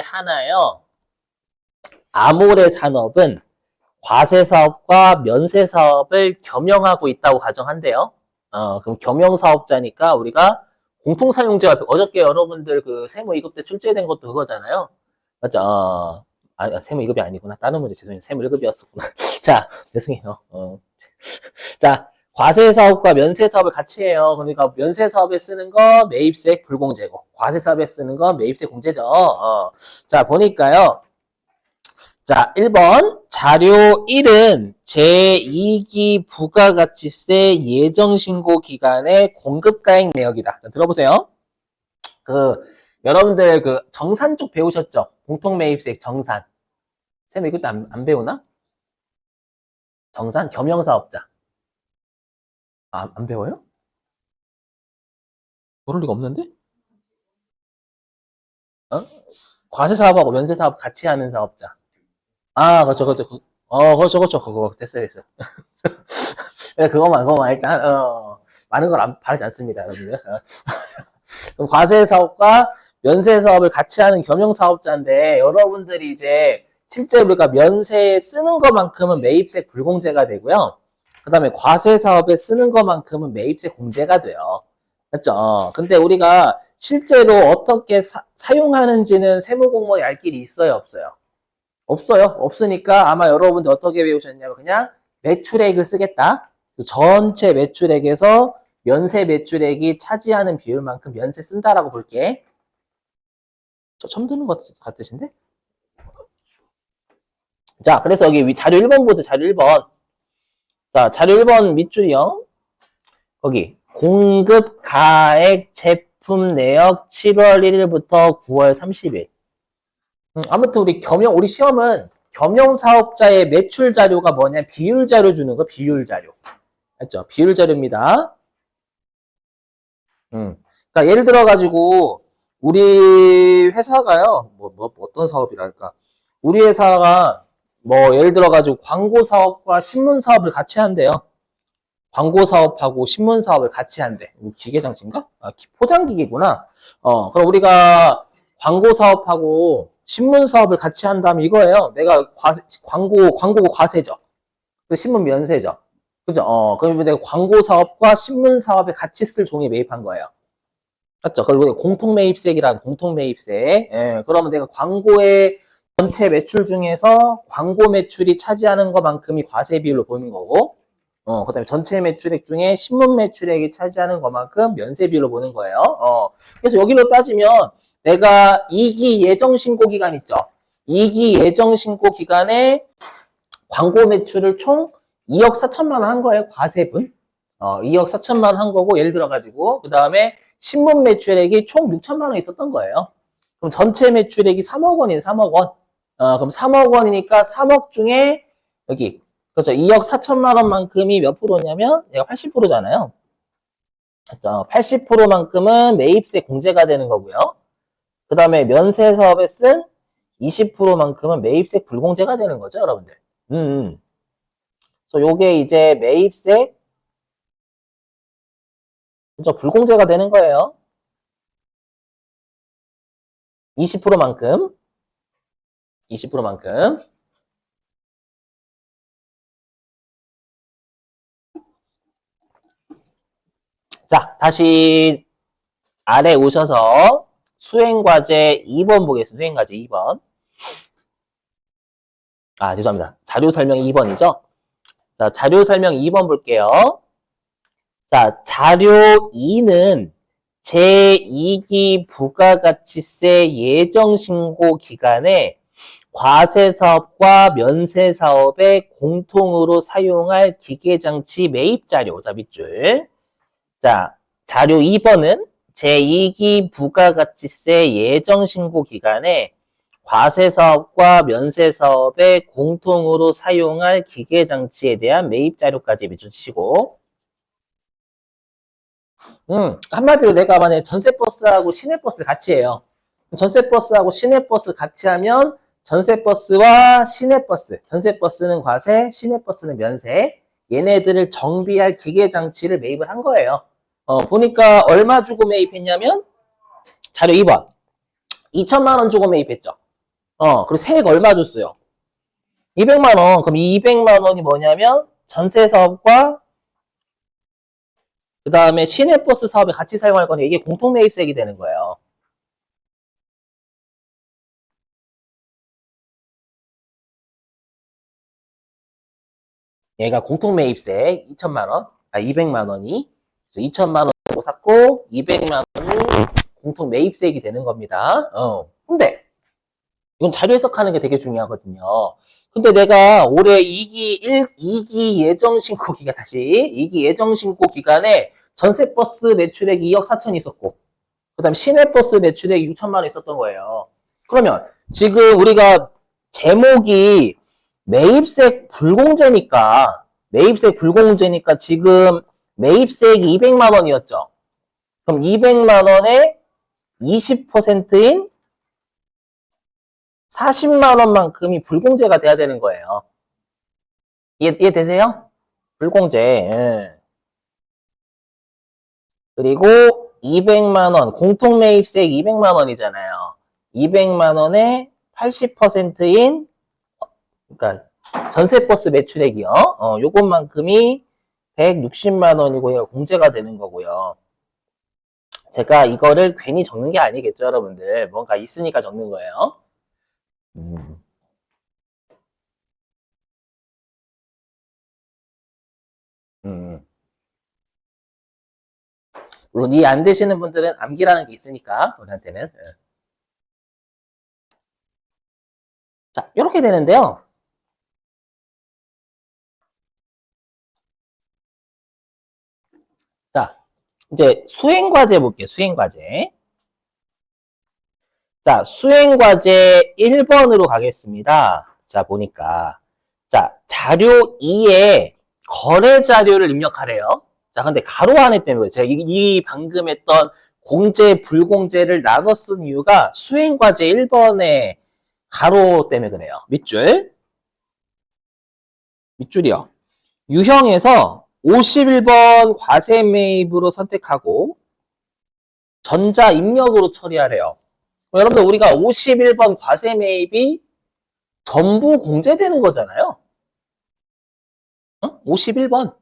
하나요. 아모레 산업은 과세사업과 면세사업을 겸용하고 있다고 가정한대요. 그럼 겸용사업자니까 우리가 공통사용자, 어저께 여러분들 그 세무 2급 때 출제된 것도 그거잖아요. 맞죠? 세무 2급이 아니구나. 다른 문제 죄송해요. 세무 1급이었었구나. 자, 죄송해요. 자, 과세사업과 면세사업을 같이 해요. 그러니까 면세사업에 쓰는 거 매입세 불공제고, 과세사업에 쓰는 거 매입세 공제죠. 자, 보니까요. 자, 1번 자료 1은 제2기 부가가치세 예정신고 기간의 공급가액 내역이다. 자, 들어보세요. 여러분들 정산 쪽 배우셨죠? 공통매입세 정산. 쌤 이것도 안 배우나? 정산 겸용사업자. 안 배워요? 그럴 리가 없는데? 과세사업하고 면세사업 같이 하는 사업자. 그렇죠. 그거 됐어요. 그거만 일단, 많은 걸 바라지 않습니다, 여러분들. 그럼 과세사업과 면세사업을 같이 하는 겸용사업자인데, 여러분들이 이제, 실제 우리가 면세에 쓰는 것만큼은 매입세 불공제가 되고요. 그 다음에 과세사업에 쓰는 것만큼은 매입세 공제가 돼요. 맞죠? 근데 우리가 실제로 어떻게 사용하는지는 세무공무원이 알 길이 있어요, 없어요? 없어요. 없으니까 아마 여러분들 어떻게 배우셨냐면 그냥 매출액을 쓰겠다. 전체 매출액에서 면세 매출액이 차지하는 비율만큼 면세 쓴다라고 볼게. 저 처음 듣는 것 같으신데? 자, 그래서 여기 자료 1번 보자. 자료 1번. 자, 자료 1번 밑줄이요. 거기 공급 가액 제품 내역 7월 1일부터 9월 30일. 아무튼 우리 시험은 겸용사업자의 매출 자료가 뭐냐? 비율 자료 주는 거, 비율 자료. 맞죠? 비율 자료입니다. 그러니까 예를 들어가지고, 우리 회사가요, 어떤 사업이랄까. 우리 회사가, 예를 들어가지고, 광고 사업과 신문 사업을 같이 한대요. 광고 사업하고 신문 사업을 같이 한대. 기계장치인가? 포장기계구나. 그럼 우리가 광고 사업하고 신문 사업을 같이 한다면 이거예요. 내가 광고고 과세죠. 신문 면세죠. 그죠? 그러면 내가 광고 사업과 신문 사업에 같이 쓸 종이 매입한 거예요. 맞죠? 그리고 공통매입세기란 공통매입세. 예, 그러면 내가 광고의 전체 매출 중에서 광고 매출이 차지하는 것만큼이 과세 비율로 보는 거고, 그 다음에 전체 매출액 중에 신문 매출액이 차지하는 것만큼 면세 비율로 보는 거예요. 그래서 여기로 따지면 내가 2기 예정신고 기간 있죠? 2기 예정신고 기간에 광고 매출을 총 2억 4천만 원 한 거예요. 과세분. 2억 4천만 원 한 거고 예를 들어가지고 그 다음에 신문 매출액이 총 6천만 원 있었던 거예요. 그럼 전체 매출액이 3억 원이에요. 3억 원. 그럼 3억 원이니까 3억 중에 여기 그렇죠. 2억 4천만 원만큼이 몇 프로냐면 얘가 80%잖아요. 80%만큼은 매입세 공제가 되는 거고요. 그 다음에 면세 사업에 쓴 20%만큼은 매입세 불공제가 되는 거죠, 여러분들. 그래서 요게 이제 매입세 그죠? 불공제가 되는 거예요. 20%만큼. 자, 다시 아래 오셔서 수행과제 2번 보겠습니다. 수행과제 2번. 죄송합니다. 자료 설명 2번이죠? 자, 자료 설명 2번 볼게요. 자, 자료 2는 제2기 부가가치세 예정신고 기간에 과세사업과 면세사업에 공통으로 사용할 기계장치 매입자료. 자, 밑줄. 자, 자료 2번은 제2기 부가가치세 예정신고 기간에 과세사업과 면세사업에 공통으로 사용할 기계장치에 대한 매입자료까지 밑줄치시고 한마디로 내가 만약에 전세버스하고 시내버스를 같이 해요. 전세버스하고 시내버스 같이 하면 전세버스와 시내버스, 전세버스는 과세, 시내버스는 면세, 얘네들을 정비할 기계장치를 매입을 한 거예요. 보니까 얼마 주고 매입했냐면 자료 2번 2천만 원 주고 매입했죠. 그리고 세액 얼마 줬어요? 200만 원. 그럼 이 200만 원이 뭐냐면 전세 사업과 그 다음에 시내버스 사업에 같이 사용할 거니까 이게 공통매입세액이 되는 거예요. 얘가 공통매입세 2천만 원, 200만 원이 2천만 원으로 샀고 200만 원이 공통매입세액이 되는 겁니다. 근데 이건 자료 해석하는 게 되게 중요하거든요. 근데 내가 올해 2기 예정 신고 기간, 다시 2기 예정 신고 기간에 전세버스 매출액이 2억 4천이 있었고, 그 다음 시내버스 매출액이 6천만 원 있었던 거예요. 그러면 지금 우리가 제목이 매입세액 불공제니까 지금 매입세액이 200만 원이었죠. 그럼 200만 원에 20%인 40만 원만큼이 불공제가 돼야 되는 거예요. 이해되세요? 불공제. 예. 그리고 200만 원, 공통매입세액 200만 원이잖아요. 200만 원에 80%인, 그러니까 전세버스 매출액이요. 요것만큼이 160만 원이고 이거 공제가 되는 거고요. 제가 이거를 괜히 적는 게 아니겠죠, 여러분들. 뭔가 있으니까 적는 거예요. 음. 음. 물론 이해 안 되시는 분들은 암기라는 게 있으니까 우리한테는. 예. 자, 이렇게 되는데요. 자, 이제 수행과제 볼게요. 수행과제. 자, 수행과제 1번으로 가겠습니다. 자, 보니까. 자, 자료 2에 거래 자료를 입력하래요. 자, 근데 가로 안에 때문에 제가 이 방금 했던 공제, 불공제를 나눠 쓴 이유가 수행과제 1번에 가로 때문에 그래요. 밑줄이요. 유형에서 51번 과세 매입으로 선택하고 전자 입력으로 처리하래요. 여러분들 우리가 51번 과세 매입이 전부 공제되는 거잖아요. 51번.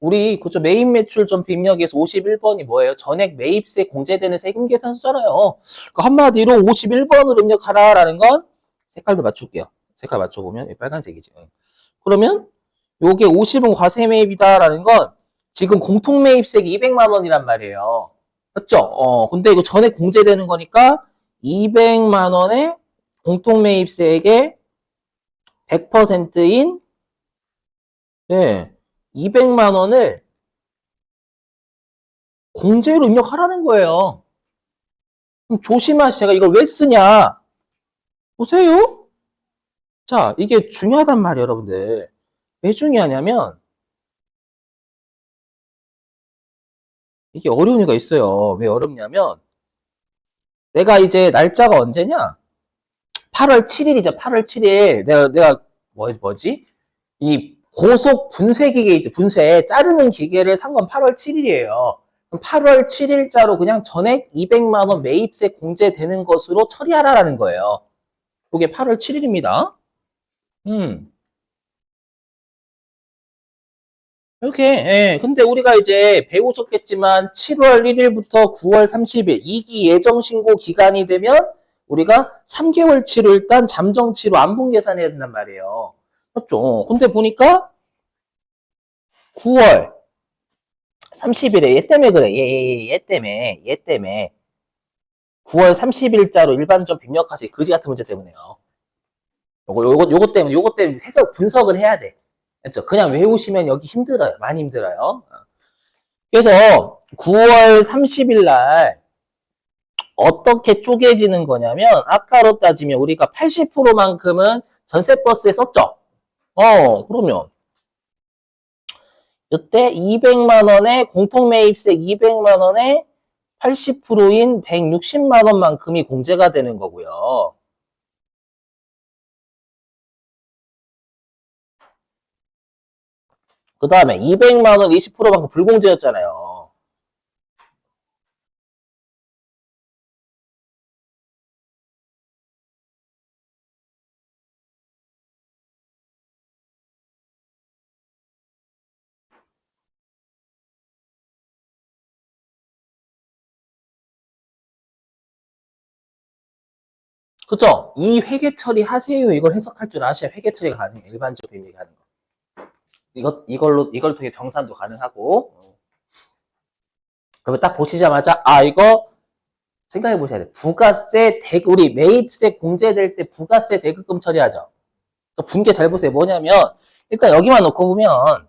우리 그쪽 매입 매출 전부 입력에서 51번이 뭐예요? 전액 매입세 공제되는 세금 계산서잖아요. 그 한마디로 51번을 입력하라라는 건 색깔도 맞출게요. 색깔 맞춰보면 빨간색이지. 그러면 요게 50은 과세 매입이다라는 건 지금 공통 매입세액이 200만 원이란 말이에요. 맞죠? 근데 이거 전액 공제되는 거니까 200만 원의 공통 매입세액의 100%인 네, 200만 원을 공제로 입력하라는 거예요. 그럼 조심하시, 제가 이걸 왜 쓰냐? 보세요. 자, 이게 중요하단 말이에요, 여러분들. 왜 중요하냐면, 이게 어려운 이유가 있어요. 왜 어렵냐면, 내가 이제 날짜가 언제냐? 8월 7일이죠, 8월 7일. 내가, 뭐지? 이 고속 분쇄기계 있죠, 분쇄. 자르는 기계를 산 건 8월 7일이에요. 8월 7일자로 그냥 전액 200만 원 매입세 공제되는 것으로 처리하라라는 거예요. 이게 8월 7일입니다. 이렇게, 예. 근데 우리가 이제 배우셨겠지만 7월 1일부터 9월 30일 2기 예정 신고 기간이 되면 우리가 3개월치로 일단 잠정치로 안분 계산해야 된단 말이에요. 맞죠? 근데 보니까 9월 30일에 얘 때문에 그래. 얘 때문에 9월 30일자로 일반적 입력하세요. 그지 같은 문제 때문에요. 요거 때문에 해석 분석을 해야 돼. 그렇죠? 그냥 외우시면 여기 힘들어요. 많이 힘들어요. 그래서 9월 30일 날 어떻게 쪼개지는 거냐면 아까로 따지면 우리가 80%만큼은 전세버스에 썼죠. 그러면 이때 200만 원에 공통매입세 200만 원에 80%인 160만 원만큼이 공제가 되는 거고요. 그 다음에 200만 원 20%만큼 불공제였잖아요. 그죠? 이 회계 처리하세요. 이걸 해석할 줄 아셔야 회계 처리가 가능해요. 일반적 비밀 가는 거. 이걸 통해 정산도 가능하고. 그러면 딱 보시자마자, 이거 생각해 보셔야 돼요. 우리 매입세 공제될 때 부가세 대급금 처리하죠. 분계 잘 보세요. 뭐냐면, 일단 여기만 놓고 보면,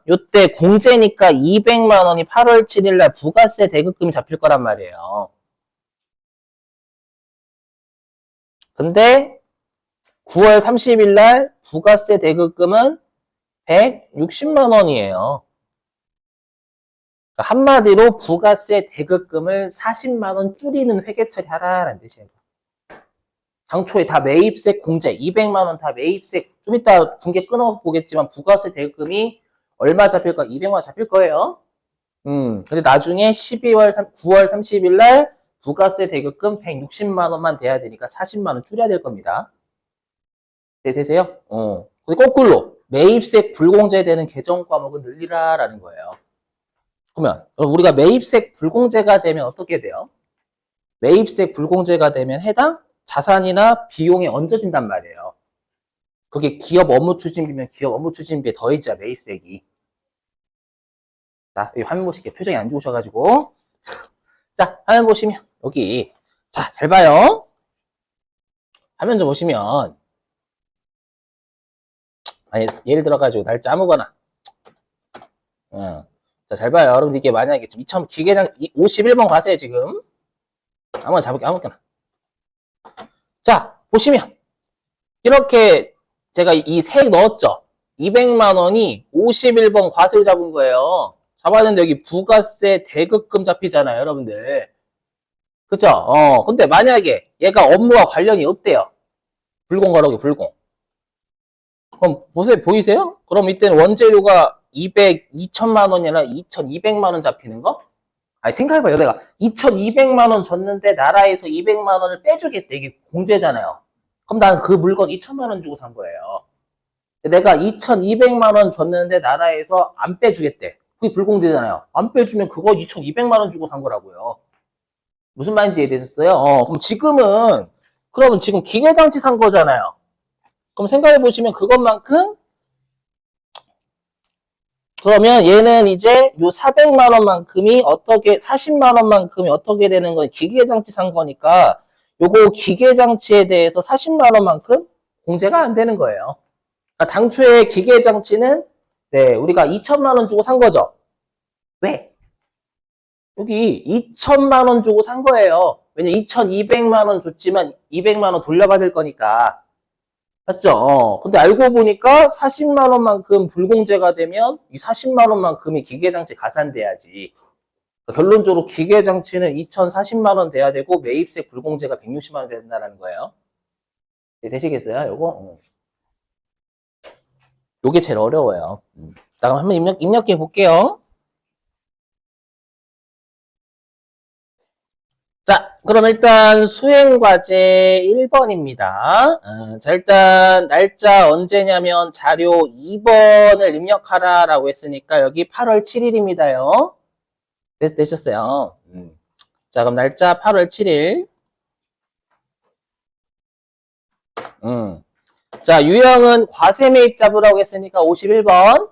요때 공제니까 200만 원이 8월 7일 날 부가세 대급금이 잡힐 거란 말이에요. 근데 9월 30일 날 부가세 대급금은 160만 원이에요. 한마디로 부가세 대급금을 40만 원 줄이는 회계 처리하라라는 뜻이에요. 당초에 다 매입세 공제 200만 원 다 매입세 좀 이따 분계 끊어 보겠지만 부가세 대급금이 얼마 잡힐 까 200만 원 잡힐 거예요. 근데 나중에 9월 30일 날 부가세 대급금 160만 원만 돼야 되니까 40만 원 줄여야 될 겁니다. 네, 되세요? 근데 거꾸로 매입세 불공제되는 계정 과목은 늘리라라는 거예요. 그러면 우리가 매입세 불공제가 되면 어떻게 돼요? 매입세 불공제가 되면 해당 자산이나 비용이 얹어진단 말이에요. 그게 기업 업무 추진비면 기업 업무 추진비에 더해지자 매입세액이. 자, 이 화면 보실게요. 표정이 안 좋으셔가지고. 자, 화면 보시면 여기 자, 잘 봐요. 화면 좀 보시면 예를 들어가지고 날짜 아무거나. 자, 잘 봐요. 여러분 이게 만약에 지금 기계장 51번 과세요 지금. 아무거나 잡을게요. 아무거나. 자, 보시면 이렇게 제가 이 세액 넣었죠. 200만 원이 51번 과세를 잡은 거예요. 잡았는데 여기 부가세 대급금 잡히잖아요, 여러분들. 그죠? 근데 만약에 얘가 업무와 관련이 없대요. 불공거라고 불공. 그럼 보이세요? 그럼 이때는 원재료가 2천만 원이 아니라 2,200만 원 잡히는 거? 아니, 생각해봐요. 내가 2,200만 원 줬는데 나라에서 200만 원을 빼주겠대. 이게 공제잖아요. 그럼 나는 그 물건 2천만 원 주고 산 거예요. 내가 2,200만 원 줬는데 나라에서 안 빼주겠대. 그게 불공제잖아요. 안 빼주면 그거 2,200만 원 주고 산 거라고요. 무슨 말인지 이해되셨어요? 그러면 지금 기계장치 산 거잖아요. 그럼 생각해 보시면 그러면 얘는 이제 요 400만 원만큼이 40만 원만큼이 어떻게 되는 건 기계장치 산 거니까 요거 기계장치에 대해서 40만 원만큼 공제가 안 되는 거예요. 그러니까 당초에 기계장치는 우리가 2천만 원 주고 산 거죠. 왜? 여기 2천만 원 주고 산 거예요. 왜냐 2,200만 원 줬지만 200만 원 돌려받을 거니까. 맞죠? 근데 알고 보니까 40만 원만큼 불공제가 되면 이 40만 원만큼이 기계장치 가산돼야지. 그러니까 결론적으로 기계장치는 2,040만 원 돼야 되고 매입세 불공제가 160만 원 된다는 거예요. 네, 되시겠어요? 요게 제일 어려워요. 자, 그럼 한번 입력해 볼게요. 자, 그럼 일단 수행과제 1번입니다. 자, 일단 날짜 언제냐면 자료 2번을 입력하라라고 했으니까 여기 8월 7일입니다요. 되셨어요. 자, 그럼 날짜 8월 7일. 자, 유형은 과세매입 잡으라고 했으니까 51번.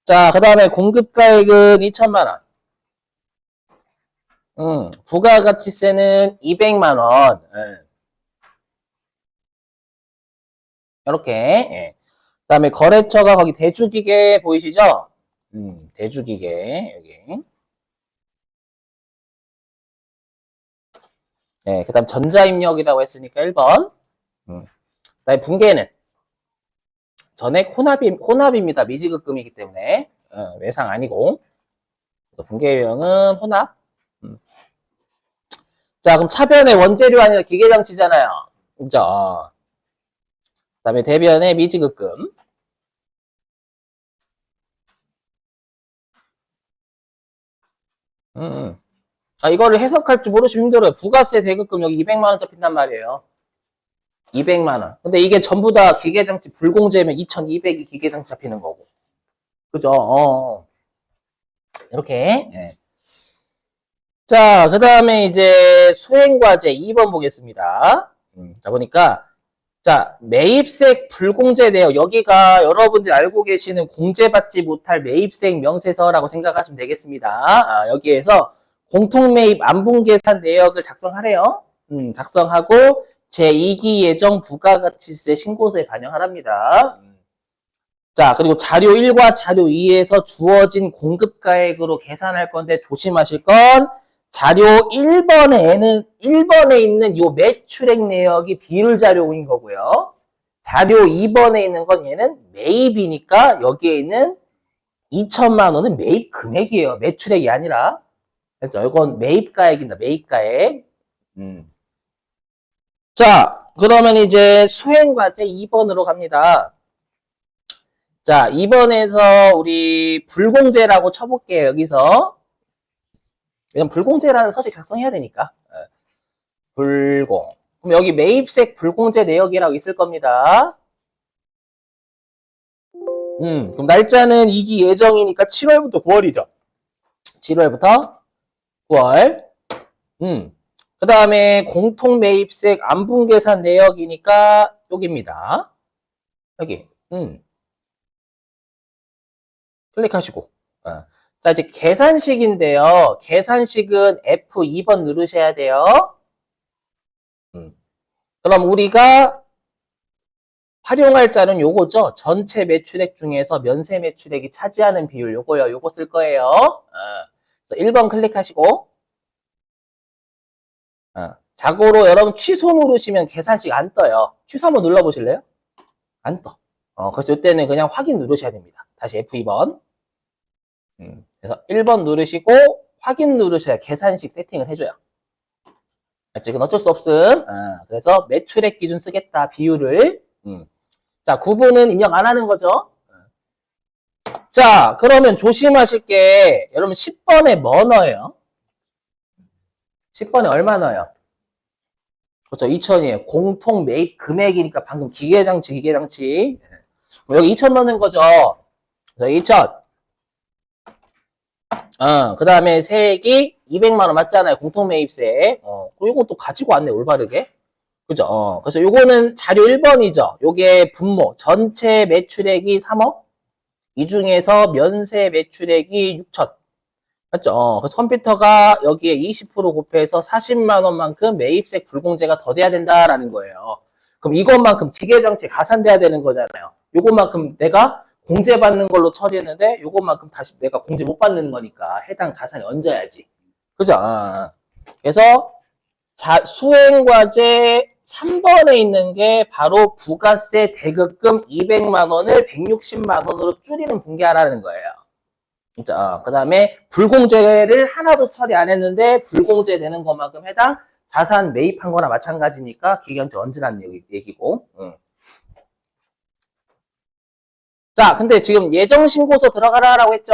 자, 그 다음에 공급가액은 2천만 원. 부가가치세는 200만 원. 이렇게. 예. 그다음에 거래처가 거기 대주기계 보이시죠? 대주기계 여기. 예. 그다음 전자입력이라고 했으니까 1번. 그다음에 분계는 전액 혼합입니다. 미지급금이기 때문에 외상 아니고. 그래서 분계 유형은 혼합. 자, 그럼 차변의 원재료 아니라 기계장치잖아요. 그죠? 그 다음에 대변의 미지급금. 이거를 해석할 줄 모르시면 힘들어요. 부가세 대급금 여기 200만 원 잡힌단 말이에요. 200만 원. 근데 이게 전부 다 기계장치 불공제면 2,200이 기계장치 잡히는 거고. 그죠? 이렇게. 예. 자, 그 다음에 이제 수행과제 2번 보겠습니다. 자, 보니까, 자, 매입색 불공제 내역. 여기가 여러분들이 알고 계시는 공제받지 못할 매입색 명세서라고 생각하시면 되겠습니다. 여기에서 공통매입 안분계산 내역을 작성하래요. 작성하고 제2기 예정 부가가치세 신고서에 반영하랍니다. 자, 그리고 자료 1과 자료 2에서 주어진 공급가액으로 계산할 건데 조심하실 건 자료 1번에 있는 요 매출액 내역이 비율 자료인 거고요. 자료 2번에 있는 건 얘는 매입이니까 여기에 있는 2천만 원은 매입 금액이에요. 매출액이 아니라. 그렇죠? 이건 매입가액입니다. 매입가액. 자, 그러면 이제 수행과제 2번으로 갑니다. 자, 2번에서 우리 불공제라고 쳐볼게요. 여기서. 왜냐면 불공제라는 서식 작성해야 되니까. 불공. 그럼 여기 매입색 불공제 내역이라고 있을 겁니다. 그럼 날짜는 2기 예정이니까 7월부터 9월이죠. 7월부터 9월. 그 다음에 공통 매입색 안분계산 내역이니까 여기입니다. 여기. 클릭하시고. 자, 이제 계산식인데요. 계산식은 F2번 누르셔야 돼요. 그럼 우리가 활용할 자는 요거죠. 전체 매출액 중에서 면세 매출액이 차지하는 비율 요거요. 요거 쓸 거예요. 그래서 1번 클릭하시고. 자고로 여러분 취소 누르시면 계산식 안 떠요. 취소 한번 눌러보실래요? 안 떠. 그래서 이때는 그냥 확인 누르셔야 됩니다. 다시 F2번. 그래서 1번 누르시고 확인 누르셔야 계산식 세팅을 해줘요. 알지? 그건 어쩔 수 없음. 그래서 매출액 기준 쓰겠다. 비율을. 자, 구분은 입력 안 하는 거죠. 자, 그러면 조심하실 게 여러분 10번에 뭐 넣어요? 10번에 얼마 넣어요? 그렇죠. 2천이에요. 공통 매입 금액이니까 방금 기계장치. 여기 2천 넣는 거죠. 그래서 2천. 그 다음에 세액이 200만 원 맞잖아요. 공통매입세. 이거 또 가지고 왔네, 올바르게. 그죠? 그래서 요거는 자료 1번이죠. 요게 분모. 전체 매출액이 3억. 이 중에서 면세 매출액이 6천. 맞죠? 그래서 컴퓨터가 여기에 20% 곱해서 40만 원만큼 매입세 불공제가 더 돼야 된다라는 거예요. 그럼 이것만큼 기계장치 가산돼야 되는 거잖아요. 요것만큼 내가 공제받는 걸로 처리했는데 요것만큼 다시 내가 공제 못 받는 거니까 해당 자산이 얹어야지. 그죠? 그래서 수행과제 3번에 있는 게 바로 부가세 대급금 200만 원을 160만 원으로 줄이는 분기하라는 거예요. 자, 그 다음에 불공제를 하나도 처리 안 했는데 불공제 되는 것만큼 해당 자산 매입한 거나 마찬가지니까 기계장치 얹으라는 얘기고. 자, 근데 지금 예정신고서 들어가라라고 했죠.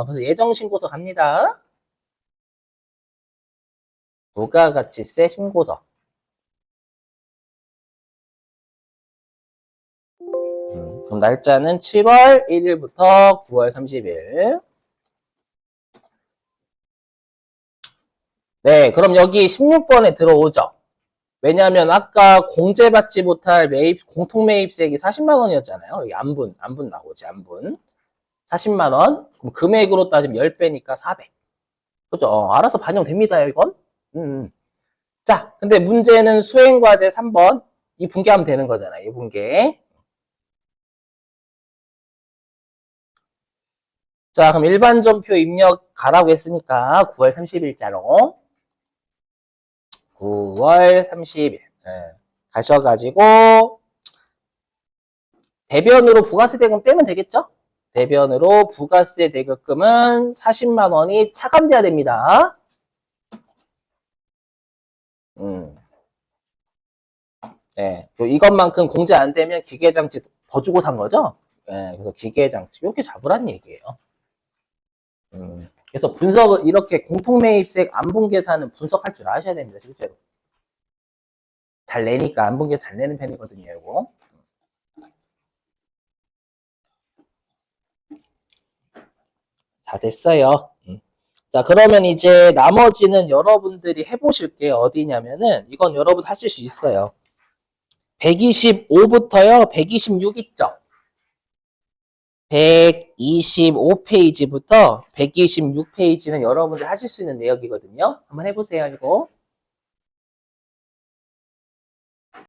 그래서 예정신고서 갑니다. 부가가치세 신고서. 그럼 날짜는 7월 1일부터 9월 30일. 네, 그럼 여기 16번에 들어오죠. 왜냐하면 아까 공제받지 못할 공통매입세액이 40만 원이었잖아요. 여기 안분 나오지, 안분. 40만 원. 그럼 금액으로 따지면 10배니까 400. 그죠? 알아서 반영됩니다, 이건. 자, 근데 문제는 수행과제 3번. 이 분개하면 되는 거잖아요, 이 분개. 자, 그럼 일반 전표 입력 가라고 했으니까 9월 30일자로. 9월 30일. 가셔가지고, 대변으로 부가세 대금 빼면 되겠죠? 대변으로 부가세 대급금은 40만 원이 차감돼야 됩니다. 네, 이것만큼 공제 안 되면 기계장치 더 주고 산 거죠? 네, 그래서 기계장치 이렇게 잡으란 얘기예요. 그래서 분석을 이렇게 공통매입색 안분계산은 분석할 줄 아셔야 됩니다, 실제로. 잘 내니까 안분계 잘 내는 편이거든요, 이거. 다 됐어요. 자, 그러면 이제 나머지는 여러분들이 해보실게요. 어디냐면은, 이건 여러분 하실 수 있어요. 125부터요, 126 있죠? 125페이지부터 126페이지는 여러분들 하실 수 있는 내역이거든요. 한번 해보세요, 이거.